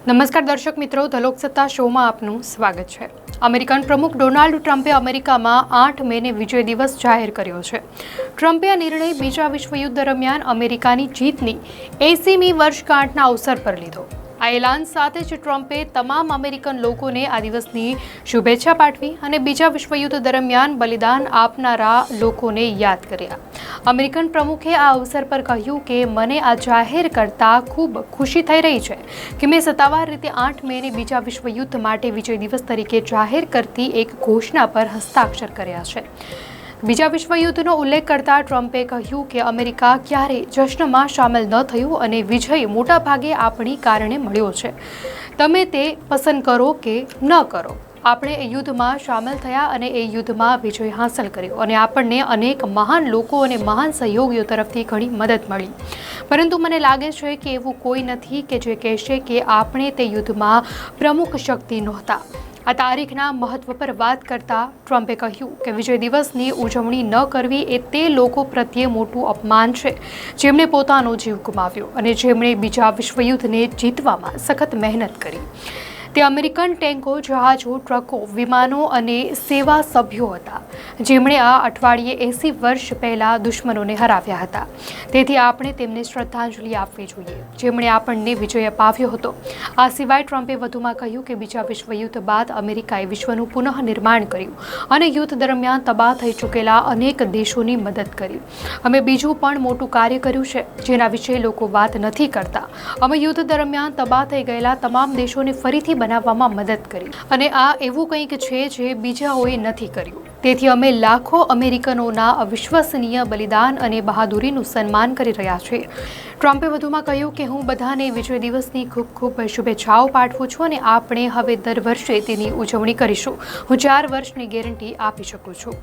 નમસ્કાર દર્શક મિત્રો, ધ લોકસત્તા શોમાં આપનું સ્વાગત છે। અમેરિકન પ્રમુખ ડોનાલ્ડ ટ્રમ્પે અમેરિકામાં 8 મેને વિજય દિવસ જાહેર કર્યો છે। ટ્રમ્પે આ નિર્ણય બીજા વિશ્વયુદ્ધ દરમિયાન અમેરિકાની જીતની 80મી વર્ષગાંઠના અવસર પર લીધો। આ એલાન સાથે જ ટ્રમ્પે તમામ અમેરિકન લોકોને આ દિવસની શુભેચ્છા પાઠવી અને બીજા વિશ્વયુદ્ધ દરમિયાન બલિદાન આપનારા લોકોને યાદ કર્યા। અમેરિકન પ્રમુખે આ અવસર પર કહ્યું કે મને આ જાહેર કરતા ખૂબ ખુશી થઈ રહી છે કે મેં સત્તાવાર રીતે 8 મેને બીજા વિશ્વયુદ્ધ માટે વિજય દિવસ તરીકે જાહેર કરતી એક ઘોષણા પર હસ્તાક્ષર કર્યા છે। બીજા વિશ્વયુદ્ધનો ઉલ્લેખ કરતા ટ્રમ્પે કહ્યું કે અમેરિકા ક્યારેય જશ્નમાં સામેલ ન થયું અને વિજય મોટાભાગે આપણી કારણે મળ્યો છે। તમે તે પસંદ કરો કે ન કરો, આપણે એ યુદ્ધમાં સામેલ થયા અને એ યુદ્ધમાં વિજય હાંસલ કર્યો અને આપણને અનેક મહાન લોકો અને મહાન સહયોગીઓ તરફથી ઘણી મદદ મળી। પરંતુ મને લાગે છે કે એવું કોઈ નથી કે જે કહેશે કે આપણે તે યુદ્ધમાં પ્રમુખ શક્તિ નહોતા। આ તારીખના મહત્વ પર વાત કરતા ટ્રમ્પે કહ્યું કે વિજય દિવસની ઉજવણી ન કરવી એ તે લોકો પ્રત્યે મોટું અપમાન છે જેમણે પોતાનો જીવ ગુમાવ્યો અને જેમણે બીજા વિશ્વયુદ્ધને જીતવામાં સખત મહેનત કરી। તે અમેરિકન ટેન્કો, જહાજો, ટ્રકો, વિમાનો અને સેવા સભ્યો હતા જેમણે આ અઠવાડિયે 80 વર્ષ પહેલાં દુશ્મનોને હરાવ્યા હતા। તેથી આપણે તેમને શ્રદ્ધાંજલિ આપવી જોઈએ જેમણે આપણને વિજય અપાવ્યો હતો। આ સિવાય ટ્રમ્પે વધુમાં કહ્યું કે બીજા વિશ્વયુદ્ધ બાદ અમેરિકાએ વિશ્વનું પુનઃનિર્માણ કર્યું અને યુદ્ધ દરમિયાન તબાહ થઈ ચૂકેલા અનેક દેશોની મદદ કરી। અમે બીજું પણ મોટું કાર્ય કર્યું છે જેના વિશે લોકો વાત નથી કરતા। અમે યુદ્ધ દરમિયાન તબાહ થઈ ગયેલા તમામ દેશોને ફરીથી બનાવવામાં મદદ કરી અને આ એવું કંઈક છે જે બીજાઓએ નથી કર્યું। તેથી અમે લાખો અમેરિકનોના અવિશ્વસનીય બલિદાન અને બહાદુરીનું સન્માન કરી રહ્યા છીએ। ટ્રમ્પે વધુમાં કહ્યું કે હું બધાને વિજય દિવસની ખૂબ ખૂબ શુભેચ્છાઓ પાઠવું છું અને આપણે હવે દર વર્ષે તેની ઉજવણી કરીશું। હું 4 વર્ષની ગેરંટી આપી શકું છું।